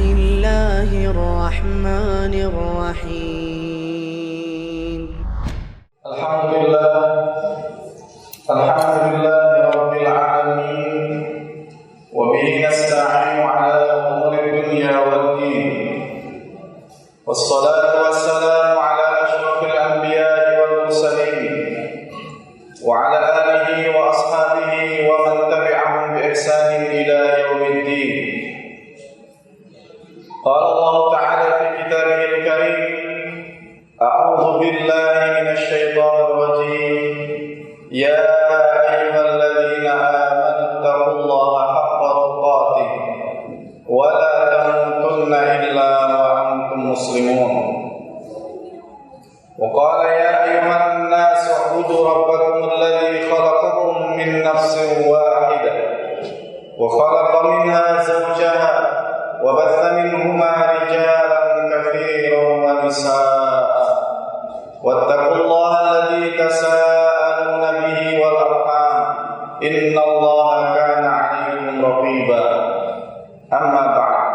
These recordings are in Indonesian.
الله الرحمن الرحيم. الحمد لله رب العالمين، وبه نستعين على أمور الدنيا والدين، والصلاة والسلام على أشرف الأنبياء والمرسلين وعلى آله وأصحابه ومن تبعهم بإحسان إلى يوم الدين. قال الله تعالى في كتابه الكريم: أعوذ بالله من الشيطان الرجيم. يا أيها الذين آمنوا اتقوا الله حق تقاته ولا تموتن إلا وأنتم مسلمون. وقال: يا أيها الناس اعبدوا ربكم الذي خلقكم من نفس واحدة وخلق منها زوجها وبث منهما رجالا كثيرا ونساء واتقوا الله الذي تساءلون به والأرحام إن الله كان عليكم رقيبا. أما بعد،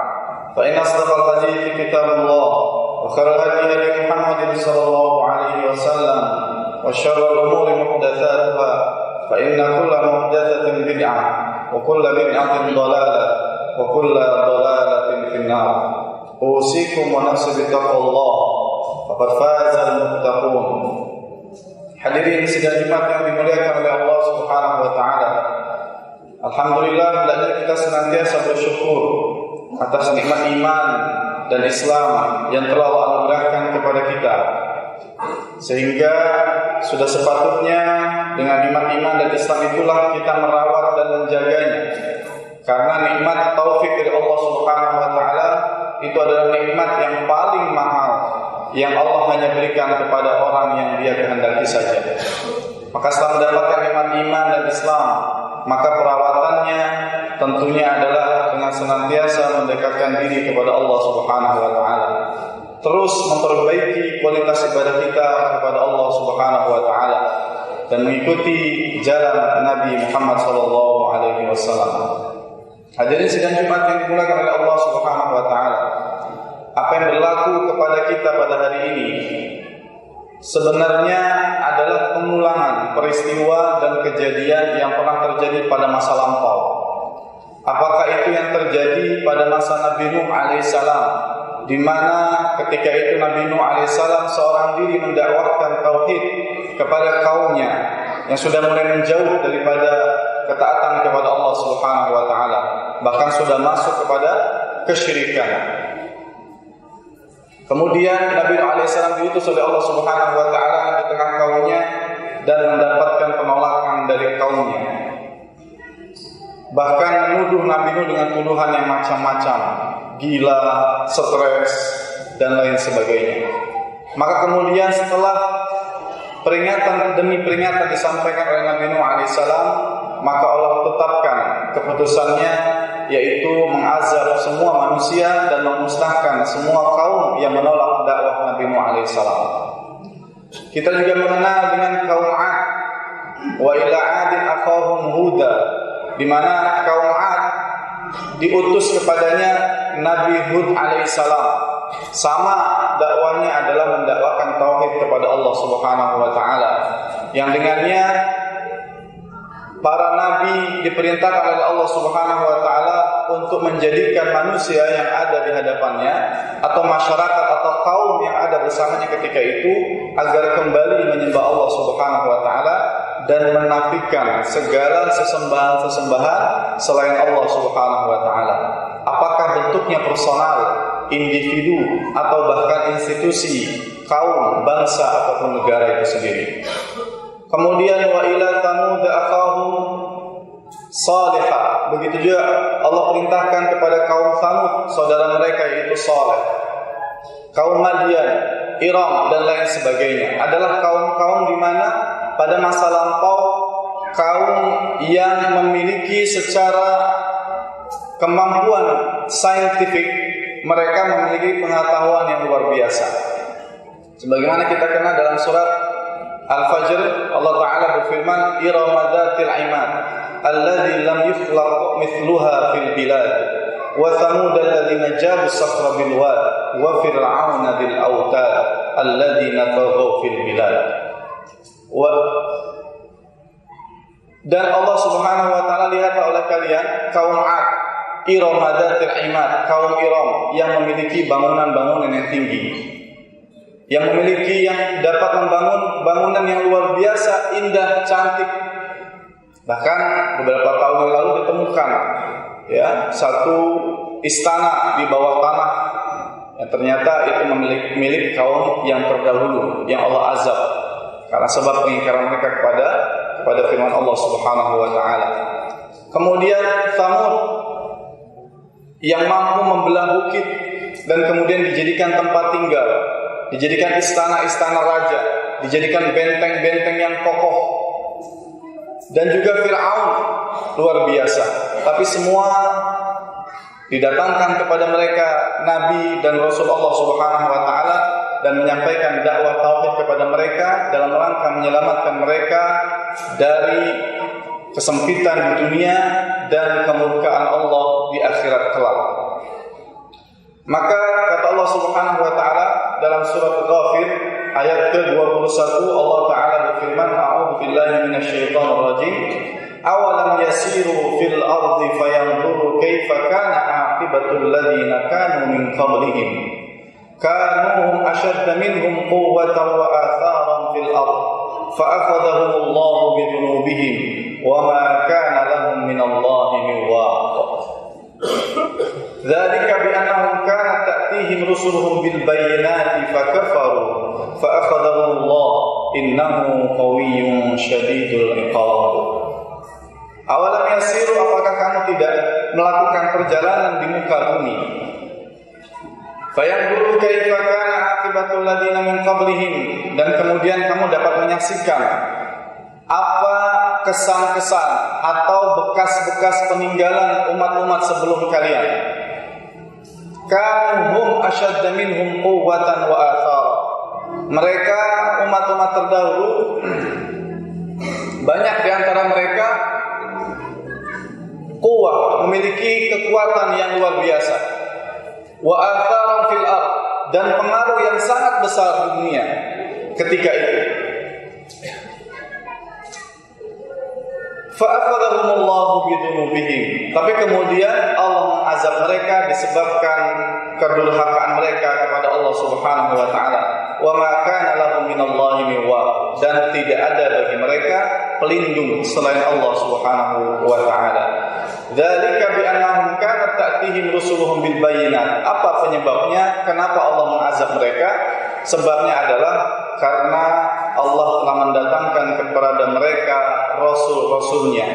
فإن أصدق الحديث كتاب الله، وخير الهدي هدي محمد صلى الله عليه وسلم، وشر الأمور محدثاتها، فإن كل محدثة بدعة، وكل بدعة ضلالة، وكل ضلالة في النار. أوصيكم ونفسي بتقوى الله، faqad fazal muttaqun. Hadirin sidang Jumat yang dimuliakan oleh Allah Subhanahu wa taala. Alhamdulillah, hendaknya kita senantiasa bersyukur atas nikmat iman dan Islam yang telah Allah anugerahkan kepada kita. Sehingga sudah sepatutnya dengan nikmat iman dan Islam itulah kita merawat dan menjaganya. Karena nikmat taufik dari Allah Subhanahu wa taala itu adalah nikmat yang paling mahal yang Allah hanya berikan kepada orang yang Dia kehendaki saja. Maka setelah mendapatkan nikmat iman dan Islam, maka perawatannya tentunya adalah dengan senantiasa mendekatkan diri kepada Allah Subhanahu wa taala. Terus memperbaiki kualitas ibadah kita kepada Allah Subhanahu wa taala dan mengikuti jalan Nabi Muhammad sallallahu alaihi wasallam. Hadirin sidang Jumat yang dimuliakan oleh Allah Subhanahu wa taala. Apa yang berlaku kepada kita pada hari ini sebenarnya adalah pengulangan peristiwa dan kejadian yang pernah terjadi pada masa lampau. Apakah itu yang terjadi pada masa Nabi Nuh alaihissalam, di mana ketika itu Nabi Nuh alaihissalam seorang diri mendakwahkan tauhid kepada kaumnya yang sudah mulai menjauh daripada ketaatan kepada Allah Subhanahu wa taala, bahkan sudah masuk kepada kesyirikan. Kemudian Nabi Nuh alaihissalam diutus oleh Allah Subhanahu wa taala di tengah kaumnya dan mendapatkan penolakan dari kaumnya. Bahkan menuduh Nabi Nuh dengan tuduhan yang macam-macam, gila, stres, dan lain sebagainya. Maka kemudian setelah peringatan demi peringatan disampaikan oleh Nabi Nuh alaihissalam, maka Allah tetapkan keputusannya, yaitu mengazab semua manusia dan memusnahkan semua kaum yang menolak dakwah Nabi Nuh alaihissalam. Kita juga mengenal dengan kaum 'Ad, wa ila 'adin akhahum Huda, di mana kaum 'Ad diutus kepadanya Nabi Hud alaihissalam. Sama dakwahnya adalah mendakwakan tauhid kepada Allah Subhanahu wa taala, yang dengannya para nabi diperintahkan oleh Allah Subhanahu wa taala untuk menjadikan manusia yang ada di hadapannya atau masyarakat atau kaum yang ada bersamanya ketika itu agar kembali menyembah Allah Subhanahu wa taala dan menafikan segala sesembahan-sesembahan selain Allah Subhanahu wa taala. Apakah bentuknya personal, individu, atau bahkan institusi, kaum, bangsa ataupun negara itu sendiri. Kemudian wa ila Thamud akhahum Salihah. Begitu juga Allah perintahkan kepada kaum Thamud, saudara mereka yaitu Saleh. Kaum Madian, Iram dan lain sebagainya adalah kaum-kaum di mana pada masa lampau kaum yang memiliki secara kemampuan saintifik, mereka memiliki pengetahuan yang luar biasa. Sebagaimana kita kenal dalam surat Al-Fajr, Allah Ta'ala berfirman, Irama dhatil imad alladhi lam yukhlaq mithluha fil bilad. wa thamud alladziina jabu sakhra bil wad wa fir'auna bil autad alladziina taghaw fil bilad. Dan Allah Subhanahu wa taala, lihatlah oleh kalian kaum 'ad, Iram hadatil imad, kaum Iram yang memiliki bangunan-bangunan yang tinggi, yang memiliki, yang dapat membangun bangunan yang luar biasa indah, cantik. Bahkan beberapa tahun yang lalu ditemukan ya satu istana di bawah tanah yang ternyata itu milik kaum yang terdahulu yang Allah azab karena sebab pengingkaran mereka kepada firman Allah Subhanahu wa taala. Kemudian Tsamud yang mampu membelah bukit dan kemudian dijadikan tempat tinggal, dijadikan istana-istana raja, dijadikan benteng-benteng yang kokoh. Dan juga Fir'aun luar biasa. Tapi semua didatangkan kepada mereka Nabi dan Rasul Allah Subhanahu wa taala dan menyampaikan dakwah tauhid kepada mereka dalam rangka menyelamatkan mereka dari kesempitan di dunia dan kemurkaan Allah di akhirat kelak. Maka kata Allah Subhanahu wa taala dalam surat Ghafir ayat ke-21, Allah taala berfirman, a'udzu billahi minasyaitonir rajim, awalam yasiru fil ardi fayanzuru kaifa kana 'aqibatul ladzina kanu min qablihim kanu ashadda minhum quwwatan wa atharan fil ard fa akhadhahumullahu bi dhunubihim wa ma kana lahum minallahi min waq. Dzalika bi annahum kanat ta'tihim rusuluhum bil bayyinati fakafaru fa akhadhahumullah innahu qawiyyun syadidul iqab. Awalam yasiru, apakah kamu tidak melakukan perjalanan di muka bumi? Fayanzuru kaifa kana aqibatul ladzina min qablihim, dan kemudian kamu dapat menyaksikan apa kesan-kesan atau bekas-bekas peninggalan umat-umat sebelum kalian. Kahum asyadda minhum quwwatan wa athar. Mereka umat-umat terdahulu, banyak di antara mereka kuwah, memiliki kekuatan yang luar biasa, wa atharan fil ard, dan pengaruh yang sangat besar di dunia ketika itu. Fa akhadhahumullahu bidzunubihim, tapi kemudian Allah mengazab mereka disebabkan kedurhakaan mereka kepada Allah Subhanahu wa taala. Wa ma kana lahum minallahi min waq, dan tidak ada bagi mereka pelindung selain Allah Subhanahu wa taala. Dzalika bi annahum kanat ta'tihim rusuluhum bil bayyinat. Apa penyebabnya? Kenapa Allah mengazab mereka? Sebabnya adalah karena Allah telah mendatangkan kepada mereka rasul-rasulnya,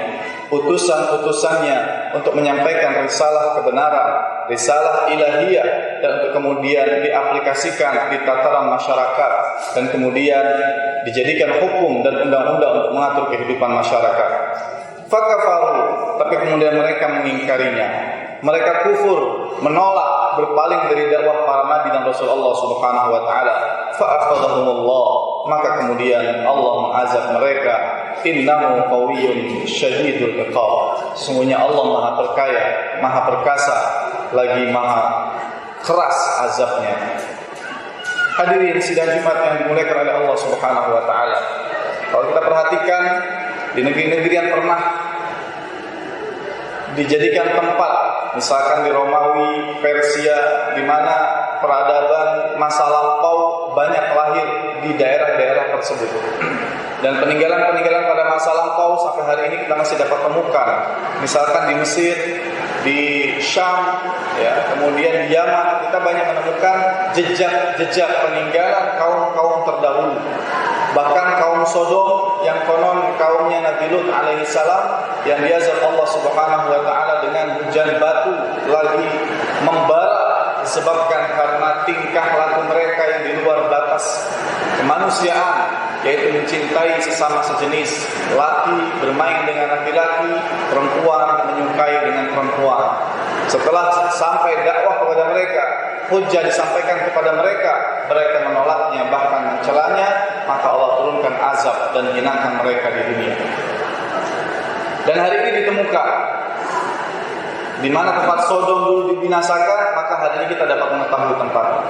utusan-utusannya untuk menyampaikan risalah kebenaran, risalah ilahiyah, dan untuk kemudian diaplikasikan di tataran masyarakat dan kemudian dijadikan hukum dan undang-undang untuk mengatur kehidupan masyarakat. Fakafaru, tapi kemudian mereka mengingkarinya. Mereka kufur, menolak, berpaling dari dakwah para nabi dan rasul Allah Subhanahu wa taala. Fa akhadhahumullah, maka kemudian Allah mengazab mereka. Innahu qawiyyun syadidul iqab. Sesungguhnya Allah Maha perkaya, Maha perkasa, lagi Maha keras azabnya. Hadirin sidang Jumat yang dimuliakan oleh Allah Subhanahu wa taala. Kalau kita perhatikan di negeri-negeri yang pernah dijadikan tempat, misalkan di Romawi, Persia, di mana peradaban masa lampau banyak lahir di daerah-daerah tersebut. Dan peninggalan-peninggalan pada masa lampau sampai hari ini kita masih dapat temukan. Misalkan di Mesir, di Syam, ya, kemudian di Yaman, kita banyak menemukan jejak-jejak peninggalan kaum-kaum terdahulu. Bahkan kaum Sodom yang konon kaumnya Nabi Lut alaihi salam yang diazab Allah Subhanahu wa taala dengan hujan batu lagi membara disebabkan karena tingkah laku mereka yang di luar batas kemanusiaan, yaitu mencintai sesama sejenis, laki bermain dengan laki-laki, perempuan menyukai dengan perempuan. Setelah sampai dakwah kepada mereka, hujjah disampaikan kepada mereka, mereka menolaknya, bahkan mencelanya, maka Allah turunkan azab dan hinakan mereka di dunia. Dan hari ini ditemukan di mana tempat Sodom dulu dibinasakan, maka hari ini kita dapat mengetahui tempatnya.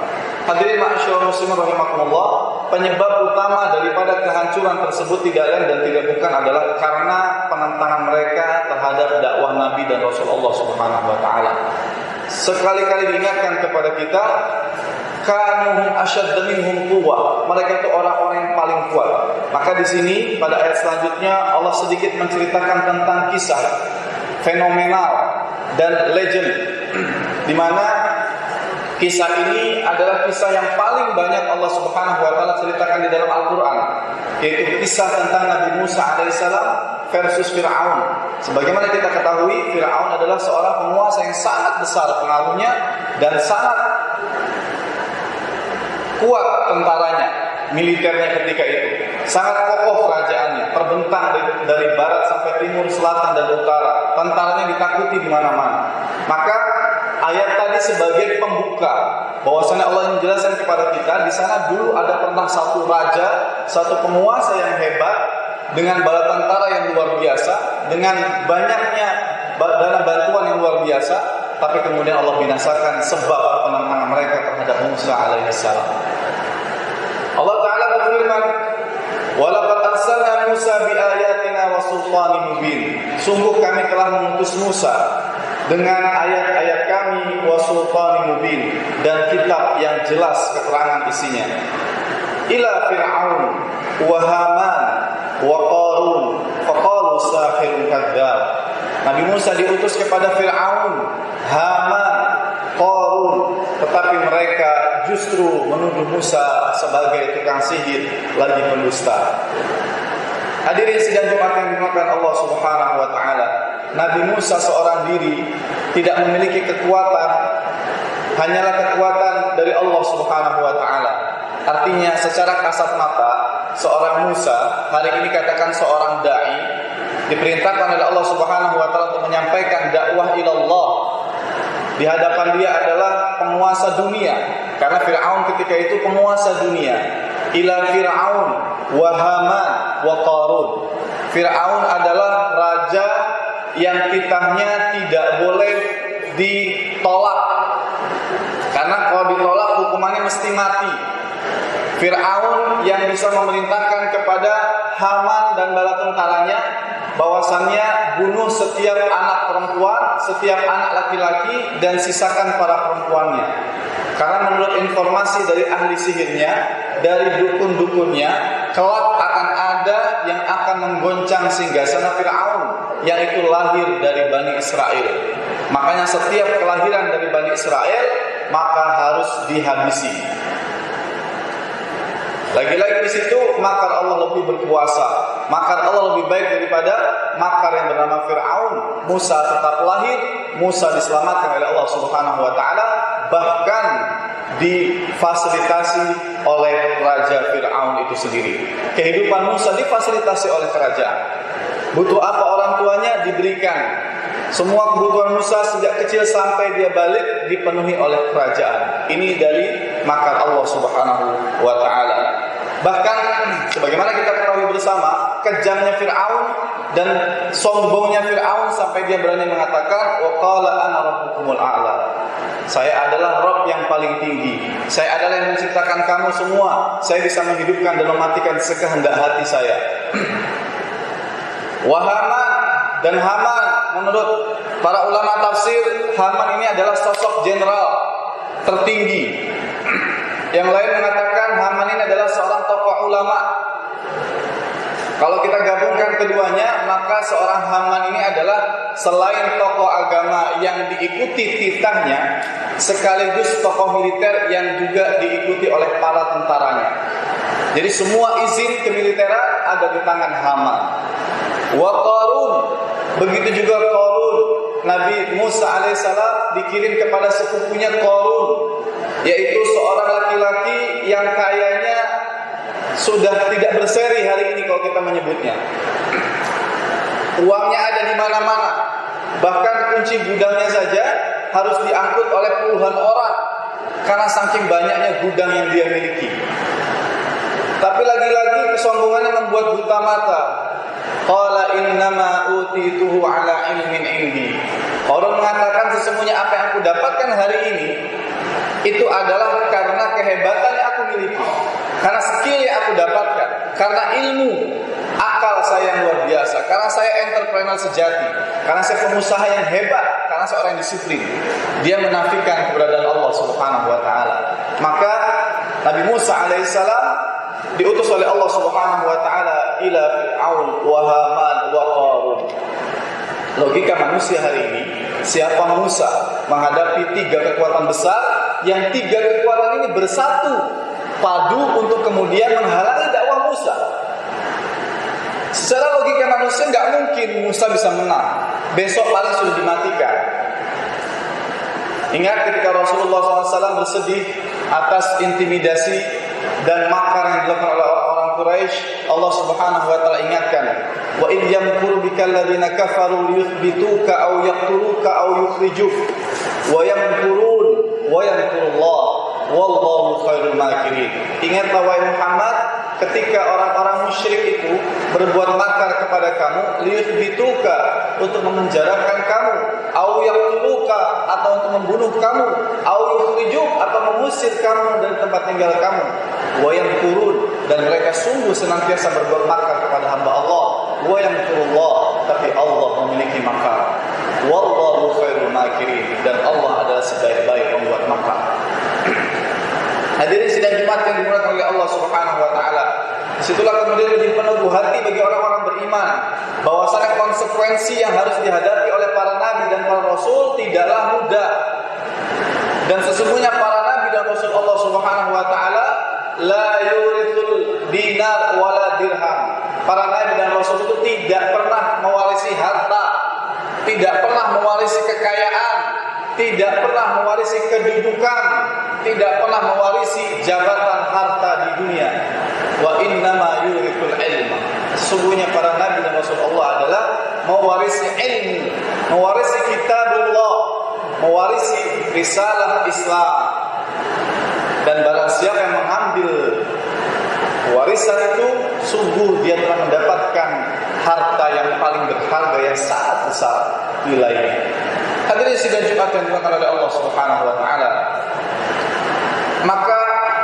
Hadirin ma'asyiral muslimin rahimakumullah, penyebab utama daripada kehancuran tersebut tidak lain dan tidak bukan adalah karena penentangan mereka terhadap dakwah Nabi dan Rasulullah Subhanahu wa taala. Sekali-kali diingatkan kepada kita, kanuhum asyadda minhum quwwah. Mereka itu orang-orang yang paling kuat. Maka di sini pada ayat selanjutnya Allah sedikit menceritakan tentang kisah fenomenal dan legend, di mana kisah ini adalah kisah yang paling banyak Allah Subhanahu wa taala ceritakan di dalam Al-Qur'an, yaitu kisah tentang Nabi Musa alaihissalam versus Fir'aun. Sebagaimana kita ketahui, Fir'aun adalah seorang penguasa yang sangat besar pengaruhnya dan sangat kuat tentaranya, militernya ketika itu. Sangat kokoh kerajaannya, terbentang dari barat sampai timur, selatan dan utara. Tentaranya ditakuti di mana-mana. Maka ayat tadi sebagai pembuka bahwasanya Allah menjelaskan kepada kita, di sana dulu ada pernah satu raja, satu penguasa yang hebat dengan bala tentara yang luar biasa, dengan banyaknya dana bantuan yang luar biasa, tapi kemudian Allah binasakan sebab penentangan mereka terhadap Musa alaihissalam. Allah Ta'ala berfirman, "Walaqad arsalna Musa biayatina wa sultanin mubin." Sungguh kami telah mengutus Musa dengan ayat-ayat kami wa sultanin mubin, dan kitab yang jelas keterangan isinya. Ila Fir'aun wa Haman wa Qarun faqalu sahirun kadzdzab. Nabi Musa diutus kepada Fir'aun, Haman, Qarun, tetapi mereka justru menuduh Musa sebagai tukang sihir lagi pendusta. Hadirin sidang Jumat yang dimuliakan Allah Subhanahu wa taala, Nabi Musa seorang diri tidak memiliki kekuatan, hanyalah kekuatan dari Allah Subhanahu wa taala. Artinya secara kasat mata, seorang Musa hari ini katakan seorang dai diperintahkan oleh Allah Subhanahu wa taala untuk menyampaikan dakwah ilallah. Di hadapan dia adalah penguasa dunia, karena Fir'aun ketika itu penguasa dunia. Ila Fir'aun wa Haman wa Qarun. Fir'aun adalah raja yang titahnya tidak boleh ditolak, karena kalau ditolak hukumannya mesti mati. Fir'aun yang bisa memerintahkan kepada Haman dan bala tentaranya bahwasannya bunuh setiap anak perempuan, setiap anak laki-laki, dan sisakan para perempuannya. Karena menurut informasi dari ahli sihirnya, dari dukun-dukunnya, kelak akan ada yang akan menggoncang singgasana Fir'aun, yang itu lahir dari Bani Israel. Makanya setiap kelahiran dari Bani Israel maka harus dihabisi. Lagi-lagi di situ makar Allah lebih berkuasa. Makar Allah lebih baik daripada makar yang bernama Fir'aun. Musa tetap lahir, Musa diselamatkan oleh Allah Subhanahu wa taala, bahkan difasilitasi oleh Raja Fir'aun itu sendiri. Kehidupan Musa difasilitasi oleh kerajaan. Butuh apa orang tuanya diberikan. Semua kebutuhan Musa sejak kecil sampai dia balik dipenuhi oleh kerajaan. Ini dari makar Allah Subhanahu wa taala. Bahkan sebagaimana kita ketahui bersama, kejamnya Fir'aun dan sombongnya Fir'aun sampai dia berani mengatakan, wa qala ana rabbukumul a'la. Saya adalah Rabb yang paling tinggi. Saya adalah yang menciptakan kamu semua. Saya bisa menghidupkan dan mematikan sekehendak hati saya. Wa Haman, dan Haman, menurut para ulama tafsir, Haman ini adalah sosok jenderal tertinggi. Yang lain mengatakan Haman ini adalah seorang tokoh ulama. Kalau kita gabungkan keduanya, maka seorang Haman ini adalah selain tokoh agama yang diikuti titahnya, sekaligus tokoh militer yang juga diikuti oleh para tentaranya. Jadi semua izin kemiliteran ada di tangan Haman. Wa Qarun, begitu juga Qarun. Nabi Musa alaihissalam dikirim kepada sepupunya Qarun, yaitu seorang laki-laki yang kayanya sudah tidak berseri hari ini kalau kita menyebutnya. Uangnya ada di mana-mana, bahkan kunci gudangnya saja harus diangkut oleh puluhan orang karena saking banyaknya gudang yang dia miliki. Tapi lagi-lagi kesombongannya membuat buta mata. Qala innama utituhu ala ilmin indi. Orang mengatakan sesungguhnya apa yang aku dapatkan hari ini itu adalah karena kehebatan yang aku miliki, karena skill yang aku dapatkan, karena ilmu, akal saya yang luar biasa, karena saya entrepreneur sejati, karena saya pengusaha yang hebat, karena seorang yang disiplin. Dia menafikan keberadaan Allah Subhanahu wa taala. Maka Nabi Musa alaihissalam diutus oleh Allah Subhanahu wa taala ila Fir'aun wa Haman wa Qarun. Logika manusia hari ini, siapa Musa menghadapi 3 kekuatan besar, yang 3 kekuatan ini bersatu padu untuk kemudian menghalangi dakwah Musa. Secara logika manusia nggak mungkin Musa bisa menang. Besok paling sudah dimatikan. Ingat ketika Rasulullah SAW bersedih atas intimidasi dan makar yang dilakukan oleh orang-orang Quraisy, Allah Subhanahu wa taala ingatkan, wa id yamkuru bikal ladzina kafaru liyuthbituka aw yaqtuluka aw yukhrijuk wa yamkurun wa yamkurullah wallahu khairul makirin. Ingatlah wahai Muhammad, ketika orang-orang musyrik itu berbuat makar kepada kamu, liyuthbituka, untuk memenjarakan kamu, au yaqtuluka, atau untuk membunuh kamu, au yukhrijuk, atau mengusir kamu dari tempat tinggal kamu, wa yamkurun, dan mereka sungguh senantiasa berbuat makar kepada hamba Allah, wa yamkurullah, tapi Allah memiliki makar, wallahu khairul makirin, dan Allah adalah sebaik-baik pembuat makar. Hadirin sidang Jumat yang dimuliakan oleh Allah Subhanahu wa taala. Disitulah kemudian menjadi peneguh hati bagi orang-orang beriman bahwasanya konsekuensi yang harus dihadapi oleh para nabi dan para rasul tidaklah mudah. Dan sesungguhnya para nabi dan rasul Allah Subhanahu wa taala la yurithul dinar wala dirham. Para nabi dan rasul itu tidak pernah mewarisi harta, tidak pernah mewarisi kekayaan, tidak pernah mewarisi kedudukan, tidak pernah mewarisi jabatan harta di dunia. Wa innama yurithul ilma. Sesungguhnya para nabi dan rasul Allah adalah mewarisi ilmu, mewarisi kitabullah, mewarisi risalah Islam. Dan barang siapa yang mengambil warisan itu, sungguh dia telah mendapatkan harta yang paling berharga, yang sangat besar nilainya. Hadirin sidang Jumat yang dimuliakan oleh Allah Subhanahu wa taala. Maka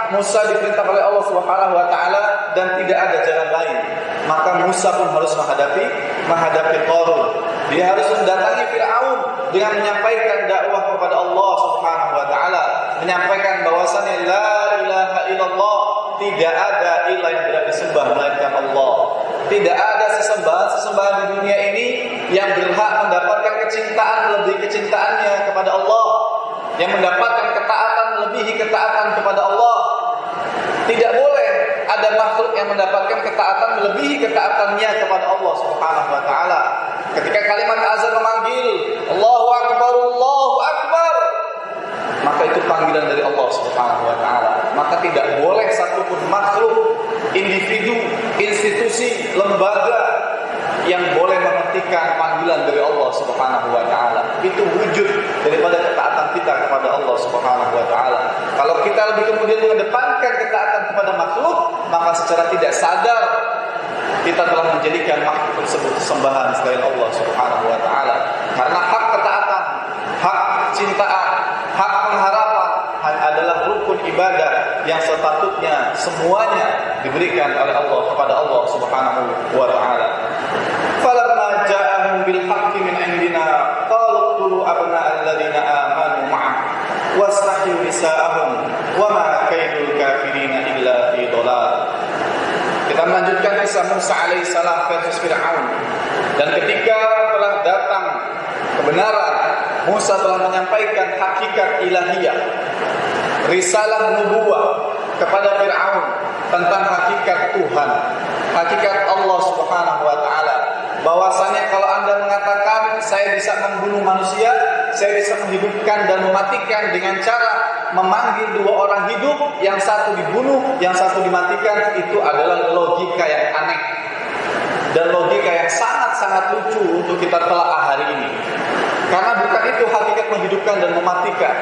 Musa diperintah oleh Allah Subhanahu wa taala dan tidak ada jalan lain. Maka Musa pun harus menghadapi Qarun. Dia harus mendatangi Fir'aun dengan menyampaikan dakwah kepada Allah Subhanahu wa taala, menyampaikan bahwasannya la ilaha illallah, tidak ada ilah yang tidak disembah melainkan Allah. Tidak ada sesembahan di dunia ini yang berhak mendapatkan kecintaan lebih kecintaannya kepada Allah, yang mendapatkan ketaatan melebihi ketaatan kepada Allah. Tidak boleh ada makhluk yang mendapatkan ketaatan melebihi ketaatannya kepada Allah Subhanahu wa taala. Ketika kalimat azan memanggil Allahu Akbar, maka itu panggilan dari Allah Subhanahu wa taala. Maka tidak boleh satupun makhluk, individu, institusi, lembaga yang boleh menghentikan panggilan dari Allah Subhanahu wa taala. Itu wujud daripada ketaatan kita kepada Allah Subhanahu wa taala. Kalau kita lebih kemudian mengedepankan ketaatan kepada makhluk, maka secara tidak sadar kita telah menjadikan makhluk tersebut sembahan selain Allah Subhanahu wa taala. Karena hak ketaatan, hak cintaan, hak pengharapan adalah rukun ibadah yang sepatutnya semuanya diberikan oleh Allah kepada Allah Subhanahu wa taala. Falamma ja'ahum bil haqqi min indina qalu qulu abna alladziina aamanu ma'ah wastahyu nisa'ahum wa ma kaidul kafirina illa fi dhalal. Kita melanjutkan kisah Musa alaihissalam versus Fir'aun. Dan ketika telah datang kebenaran, Musa telah menyampaikan hakikat ilahiyah, risalah nubuwah kepada Fir'aun tentang hakikat Tuhan, hakikat Allah Subhanahu wa taala. Bahwasanya kalau Anda mengatakan saya bisa membunuh manusia, saya bisa menghidupkan dan mematikan dengan cara memanggil 2 orang hidup, yang satu dibunuh, yang satu dimatikan, itu adalah logika yang aneh dan logika yang sangat-sangat lucu untuk kita telaah hari ini. Karena bukan itu hakikat menghidupkan dan mematikan.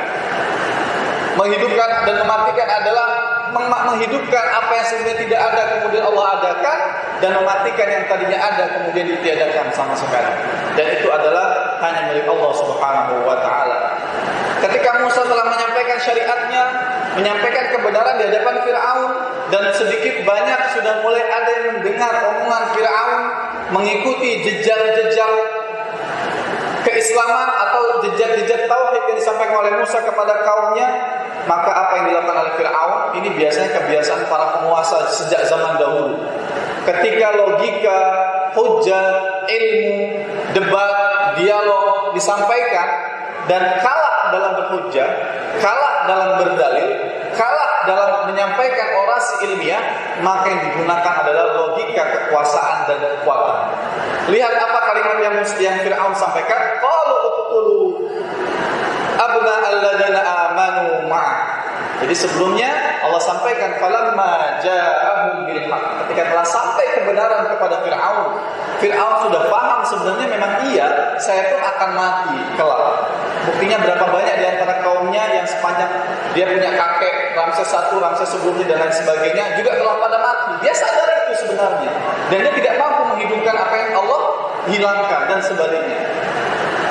Menghidupkan dan mematikan adalah menghidupkan apa yang sebenarnya tidak ada kemudian Allah adakan, dan mematikan yang tadinya ada kemudian ditiadakan sama sekali. Dan itu adalah hanya milik Allah Subhanahu wa taala. Ketika Musa telah menyampaikan syariatnya, menyampaikan kebenaran di hadapan Fir'aun, dan sedikit banyak sudah mulai ada yang mendengar omongan Fir'aun, mengikuti jejak-jejak keislaman atau jejak-jejak tauhid yang disampaikan oleh Musa kepada kaumnya, maka apa yang dilakukan oleh Fir'aun ini biasanya kebiasaan para penguasa sejak zaman dahulu. Ketika logika, hujjah, ilmu, debat, dialog disampaikan dan kalah dalam berhujjah, kalah dalam berdalil, kalah dalam menyampaikan orasi ilmiah, maka yang digunakan adalah logika kekuasaan dan kekuatan. Lihat apa kalimat yang Fir'aun sampaikan, qalu uqtulu abna alladziina aamanu ma'ah. Jadi sebelumnya Allah sampaikan falamma ja'ahum bil haqq. Ketika telah sampai kebenaran kepada Fir'aun, Fir'aun sudah paham sebenarnya memang iya, saya pun akan mati kelak. Buktinya berapa banyak di antara kaumnya yang sepanjang dia punya kakek Ramses I, Ramses sebelumnya dan lain sebagainya juga telah pada mati. Dia sadar itu sebenarnya, dan dia tidak mampu menghidupkan apa yang Allah hilangkan dan sebaliknya.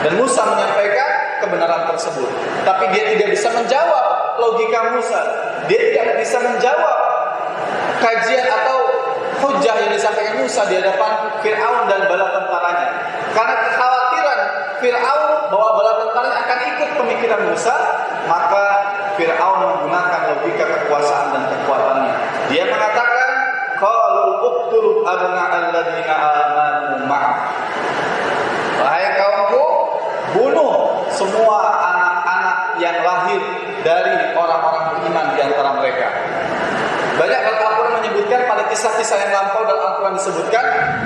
Dan Musa menyampaikan kebenaran tersebut, tapi dia tidak bisa menjawab logika Musa. Dia tidak bisa menjawab kajian atau hujah yang disampaikan Musa di hadapan Fir'aun dan bala tentaranya. Karena kekhawatiran Fir'aun bahwa bala tentaranya akan ikut pemikiran Musa, maka Fir'aun menggunakan logika kekuasaan dan kekuatannya. Dia mengatakan, qalu uqtulu abna alladziina aamanu ma'ah. Wahai kaumku, bunuh semua anak-anak yang lahir dari orang-orang beriman di antara mereka. Banyak Al-Quran menyebutkan pada kisah-kisah yang lampau dalam Al-Quran disebutkan,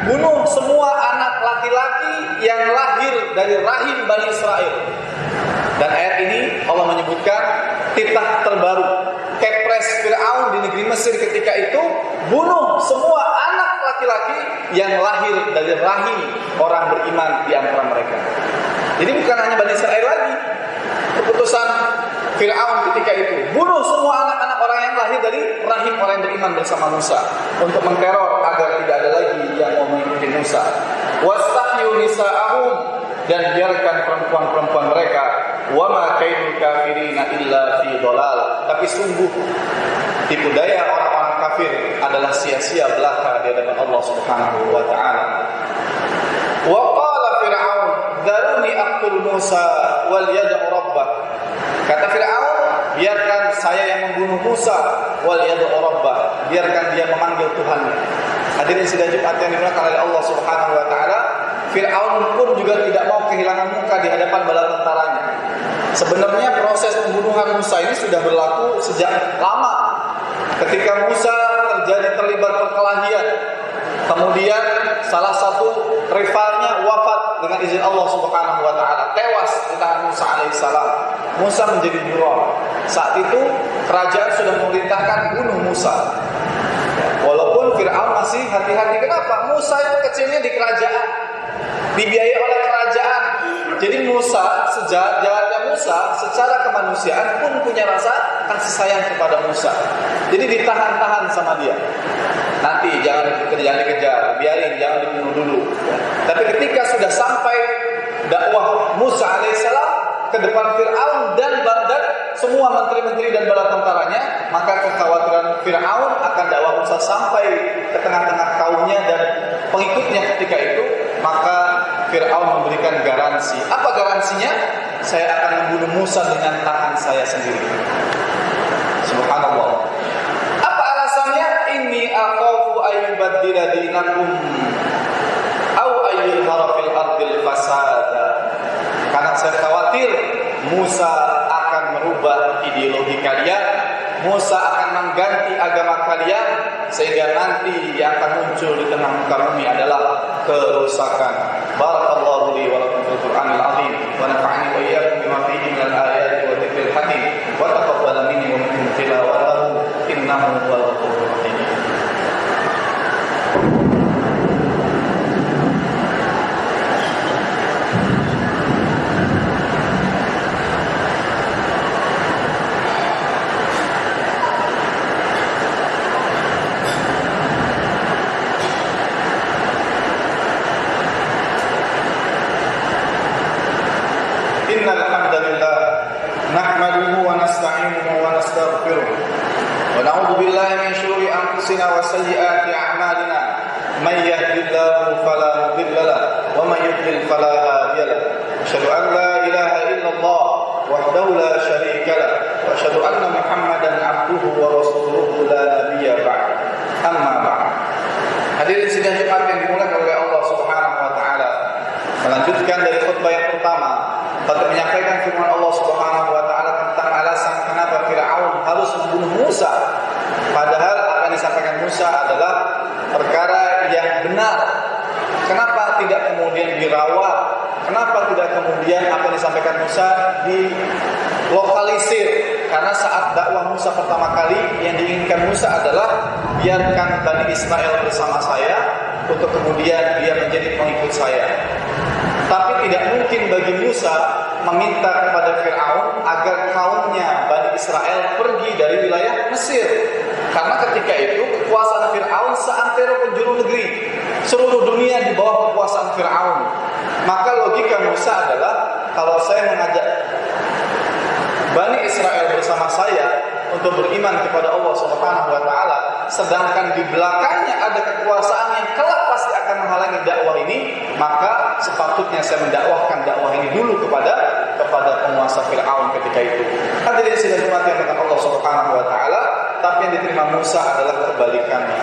bunuh semua anak laki-laki yang lahir dari rahim Bani Israel. Dan ayat ini Allah menyebutkan titah terbaru, kepres Fir'aun di negeri Mesir ketika itu, bunuh semua anak laki-laki yang lahir dari rahim orang beriman di antara mereka. Jadi bukan hanya Bani Israel lagi, keputusan Fir'aun ketika itu, bunuh semua anak-anak orang yang lahir dari rahim orang yang beriman bersama Musa, untuk menteror agar tidak ada lagi yang mau mengikuti Musa. Wastahyu nisa'ahum, dan biarkan perempuan-perempuan mereka. Wa ma kaidul kafirina illa fi dhalal. Tapi sungguh tipu daya orang-orang kafir adalah sia-sia belaka di hadapan Allah Subhanahu wa taala. Wa qala Fir'aun dharuni aqtul Musa wal yad'u rabbah. Kata Fir'aun, biarkan saya yang membunuh Musa, wal yad'u rabbah, biarkan dia memanggil Tuhannya. Hadirin sidang Jumat yang dimuliakan oleh Allah Subhanahu wa taala, Fir'aun pun juga tidak mau kehilangan muka di hadapan bala tentaranya. Sebenarnya proses pembunuhan Musa ini sudah berlaku sejak lama. Ketika Musa terlibat perkelahian, kemudian salah satu rivalnya wafat dengan izin Allah Subhanahu wa taala, tewas di tangan Musa alaihissalam. Musa menjadi buron. Saat itu kerajaan sudah memerintahkan bunuh Musa. Walaupun Fir'aun masih hati-hati. Kenapa? Musa itu kecilnya di kerajaan, dibiayai oleh kerajaan. Jadi Musa, sejajarnya Musa secara kemanusiaan pun punya rasa kasih sayang kepada Musa. Jadi ditahan-tahan sama dia. Nanti jangan dikejar, biarin, jangan dibunuh dulu. Tapi ketika sudah sampai dakwah Musa alaihissalam ke depan Fir'aun dan semua menteri-menteri dan bala tentaranya, maka kekhawatiran Fir'aun akan dakwah Musa sampai ke tengah-tengah kaumnya dan pengikutnya ketika itu, maka Fir'aun memberikan garansi. Apa garansinya? Saya akan membunuh Musa dengan tangan saya sendiri. Subhanallah. Apa alasannya? Inni akhafu ayyubaddila dinakum au ayyuzhara fil ardil fasada. Karena saya khawatir Musa akan merubah ideologi kalian, Musa akan mengganti agama kalian, sehingga nanti yang akan muncul di tengah muka bumi adalah kerusakan. Barakallahu li wa lakum fil Qur'anil azim wa nafa'ani wa iyyakum bima fihi minal ayati wa dzikril hakim wa taqabbal minni wa minkum tilawatahu innahu huwal ghafurur rahim. نحمده ونستعينه ونستغفره ونعوذ بالله من شرور أنفسنا وسيئات أعمالنا من يهد الله فلا مضل له ومن يضلل فلا هادي له أشهد أن لا إله إلا الله وحده لا شريك له وأشهد أن محمدا عبده ورسوله لا نبي بعد أما بعد. Hadirin sidang Jumat yang dimuliakan oleh Allah Subhanahu wa taala. Melanjutkan dari khutbah yang pertama, pada menyampaikan firman Allah Subhanahu wa taala tentang alasan kenapa Firaun harus membunuh Musa. Padahal apa yang disampaikan Musa adalah perkara yang benar. Kenapa tidak kemudian dirawat? Kenapa tidak kemudian apa yang disampaikan Musa dilokalisir? Karena saat dakwah Musa pertama kali yang diinginkan Musa adalah biarkan Bani Israel bersama saya untuk kemudian dia menjadi pengikut saya. Tapi tidak mungkin bagi Musa meminta kepada Firaun agar kaumnya Bani Israel pergi dari wilayah Mesir. Karena ketika itu kekuasaan Firaun seantero penjuru negeri, seluruh dunia di bawah kekuasaan Firaun. Maka logika Musa adalah kalau saya mengajak Bani Israel bersama saya untuk beriman kepada Allah Subhanahu wa taala, sedangkan di belakangnya ada kekuasaan yang kelak pasti akan menghalangi dakwah ini, maka sepatutnya saya mendakwahkan dakwah ini dulu kepada penguasa Firaun ketika itu. Hadirin sidang Jumat yang dimuliakan Allah Subhanahu wa taala, tapi yang diterima Musa adalah kebalikannya.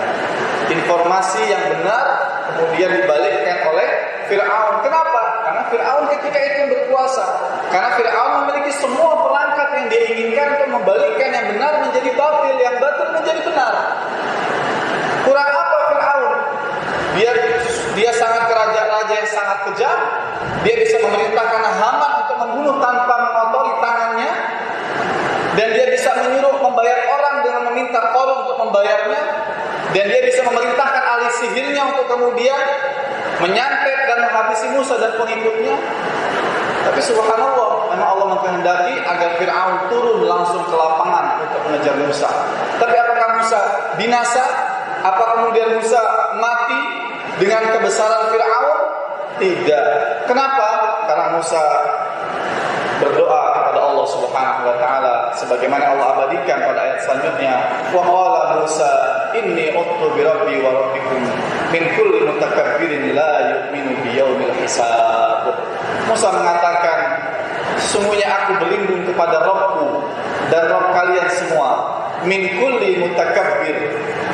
Informasi yang benar kemudian dibalikkan oleh Firaun. Kenapa? Karena Firaun ketika itu berkuasa. Karena Firaun memiliki semua perangkat yang dia inginkan untuk membalikkan yang benar menjadi batil, yang batil menjadi benar. Kurang apa Firaun? Dia sangat raja yang sangat kejam. Dia bisa memerintahkan Haman untuk membunuh tanpa mengotori tangannya. Dan dia bisa menyuruh membayar orang dengan meminta Qarun untuk membayarnya. Dan dia bisa memerintahkan ahli sihirnya untuk kemudian menyantet dan menghabisi Musa dan pengikutnya. Tapi subhanallah, memang Allah mengkehendaki agar Firaun turun langsung ke lapangan untuk mengejar Musa. Tapi apakah Musa binasa? Apa kemudian Musa mati dengan kebesaran Firaun? Tidak. Kenapa? Karena Musa berdoa kepada Allah Subhanahu wa taala sebagaimana Allah abadikan pada ayat selanjutnya, wa qala Musa inni uttu bi rabbi wa rabbikum min kulli mutakabbirin la yu'minu bi yaumil hisab. Musa mengatakan, sesungguhnya aku berlindung kepada Rabbku dan Rabb kalian semua, min kulli mutakabbir,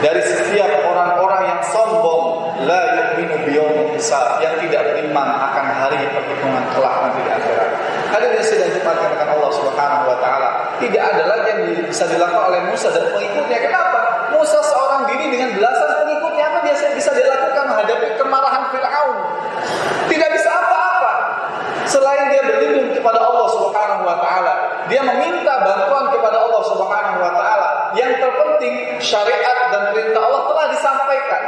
dari setiap orang-orang yang sombong, la yu'minu bi yaumil hisab, yang tidak beriman akan hari perhitungan kelak nanti di akhirat. Hadirin sidang Jumat yang dimuliakan Allah Subhanahu wa taala, tidak ada lagi yang bisa dilakukan oleh Musa dan pengikutnya. Kenapa? Musa seorang diri dengan belasan pengikutnya, apa biasa bisa dilakukan menghadapi kemarahan Firaun? Tidak bisa apa-apa selain dia berlindung kepada Allah Subhanahu wa taala. Dia meminta bantuan kepada Allah Subhanahu wa taala. Yang terpenting syariat dan perintah Allah telah disampaikan.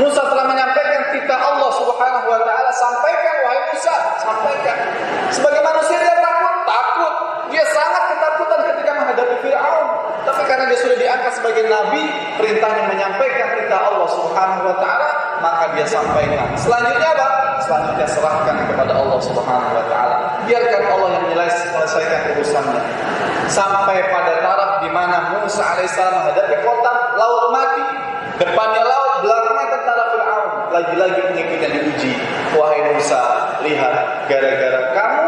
Musa telah menyampaikan titah Allah Subhanahu wa taala, sampaikan wahai Musa, sampaikan. Sebagai manusia dia takut. Dia sangat ketakutan ketika menghadapi Firaun. Tapi karena dia sudah diangkat sebagai nabi, perintahnya menyampaikan titah Allah Subhanahu wa taala, maka dia sampaikan. Selanjutnya apa? Selanjutnya serahkan kepada Allah Subhanahu wa taala. Biarkan Allah yang menyelesaikan urusannya. Sampai pada taraf di mana Musa alaihissalam menghadapi kotak laut mati, depannya laut, belakangnya tentara Firaun. Lagi-lagi pengikutnya diuji. Wahai Musa, lihat, gara-gara kamu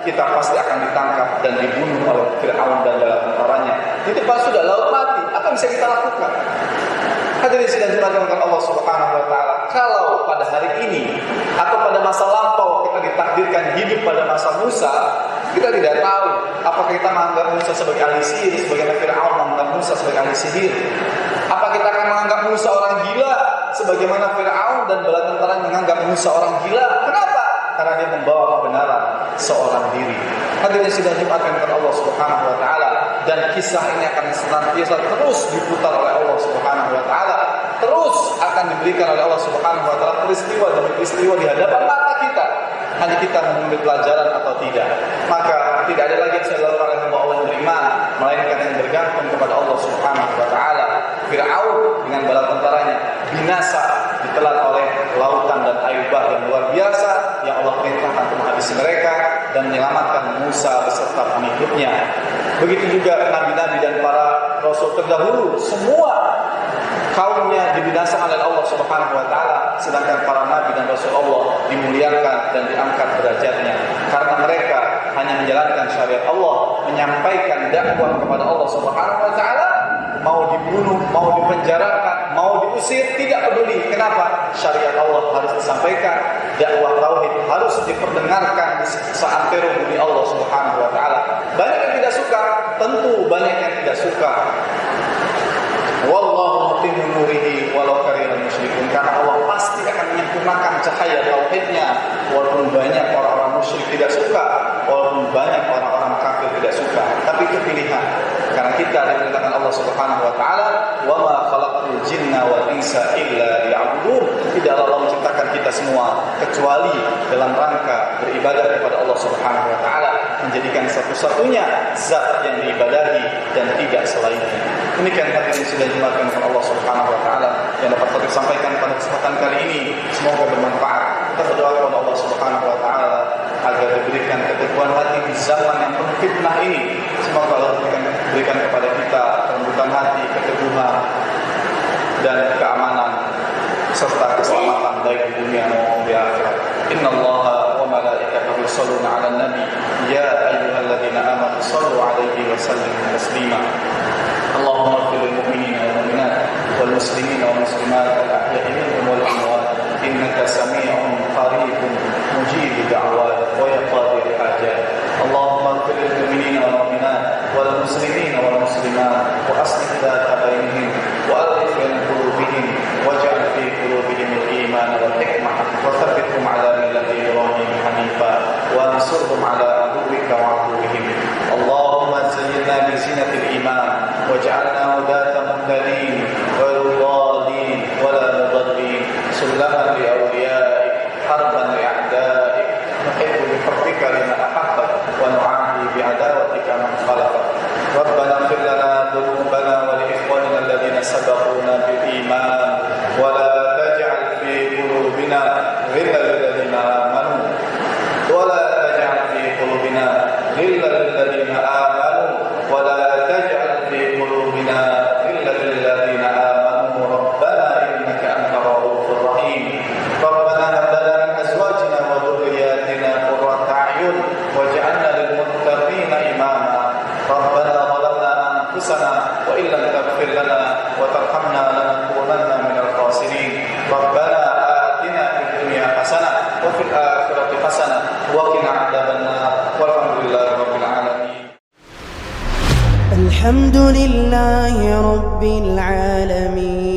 kita pasti akan ditangkap dan dibunuh oleh Firaun dan bala tentaranya. Di depan sudah laut mati. Apa yang bisa kita lakukan? Hadirin sidang Jumat yang dimuliakan Allah Subhanahu wa taala, kalau pada hari ini atau pada masa lampau kita ditakdirkan hidup pada masa Musa, kita tidak tahu apakah kita menganggap Musa sebagai ahli sihir sebagaimana Firaun menganggap Musa sebagai ahli sihir. Apa kita akan menganggap Musa orang gila sebagaimana Firaun dan bala tentara menganggap Musa orang gila? Kenapa? Karena dia membawa kebenaran seorang diri. Hadirin sidang Jumat yang dimuliakan Allah Subhanahu wa taala, dan kisah ini akan senantiasa terus diputar oleh Allah Subhanahu wa taala. Terus akan diberikan oleh Allah Subhanahu wa taala peristiwa demi peristiwa di hadapan mata kita. Hanya kita mengambil pelajaran atau tidak. Maka tidak ada lagi yang saya lakukan oleh hamba Allah yang beriman, melainkan yang bergantung kepada Allah Subhanahu wa taala. Firaun dengan bala tentaranya binasa ditelan oleh lautan dan air bah yang luar biasa yang Allah perintahkan untuk menghabisi mereka dan menyelamatkan Musa beserta pengikutnya. Begitu juga nabi-nabi dan para rasul terdahulu, semua kaumnya dibinasakan oleh Allah Subhanahu wa taala, sedangkan para nabi dan rasul Allah dimuliakan dan diangkat derajatnya karena mereka hanya menjalankan syariat Allah, menyampaikan dakwah kepada Allah Subhanahu wa taala. Mau dibunuh, mau dipenjarakan, mau diusir, tidak peduli. Kenapa? Syariat Allah harus disampaikan, dakwah tauhid harus diperdengarkan di seantero bumi Allah Subhanahu wa taala. Banyak yang tidak suka, tentu banyak yang tidak suka. Wallahu mutimmu nurihi walau karihal musyrikun. Karena Allah pasti akan menyempurnakan cahaya tauhidnya walaupun banyak orang-orang musyrik tidak suka, walaupun banyak orang-orang kafir tidak suka. Tapi itu pilihan. Karena kita diperintahkan Allah Subhanahu wa taala, "Wa ma khalaqtul jinna wal insa illa liya'budun." Tidaklah Allah menciptakan kita semua kecuali dalam rangka beribadah kepada Allah Subhanahu wa taala, menjadikan satu-satunya zat yang diibadahi dan tidak selainnya. Demikian hadirin sudah dimaafkan oleh Allah Subhanahu wa taala yang dapat kita sampaikan pada kesempatan kali ini, semoga bermanfaat. Kita berdoa kepada Allah Subhanahu wa taala agar diberikan keteguhan hati di zaman yang penuh fitnah ini. Semoga Allah berikan kepada kita kelembutan hati, keteguhan dan keamanan serta keselamatan baik di dunia maupun di akhirat. Innallaha wa malaikatahu yusholluna 'alan nabi ya ayyuhalladzina amanu shallu 'alaihi wa sallimu taslima. Allahumma ighfir lil mu'minina wal mu'minat wal muslimina wal muslimat al ahya'i minhum wal amwat innaka samii'un qaribun mujibud da'wat wa yaqdir hajat. Allahumma ighfir lil mu'minina wal mu'minat wal muslimina wal muslimat wa aslih dhata bainihim wa alif baina qulubihim waj'al fi qulubihim al-iman wal hikmah wa thabbithhum 'ala millati Ibrahim hanifa wa ansurhum 'ala aduwwika wa 'aduwwihim. Allahumma zayyinna bi zinatil iman waj'alna hudatan muhtadin ghayra dhalin wa la mudallin sulaman li awliya'ik harban li a'da'ik nuhibbu bi hubika liman ahabbak wa nu'adi bi 'adawatika man khalafak. Rabbana ighfir lana dhunubana wa li ikhwanina alladhina sabaquna bil iman wa la taj'al fi qulubina ghillan lil ladzina amanu wa la taj'al fi qulubina ghillan lil ladzina amanu wa la taj'al fi qulubina ghillan lil ladzina amanu rabbana innaka antar ra'ufur rahim. Rabbana hab lana min azwajina wa dhurriyyatina qurrata a'yun waj'alna lil muttaqina imama. Rabbana zalamna anfusana wa illam taghfir lana wa tarhamna lanakunanna minal khasirin. Rabbana atina fid dunya hasanah wa fil akhirati hasanah wa qina adzabannar. Walhamdulillahi rabbil alamin. الحمد لله رب العالمين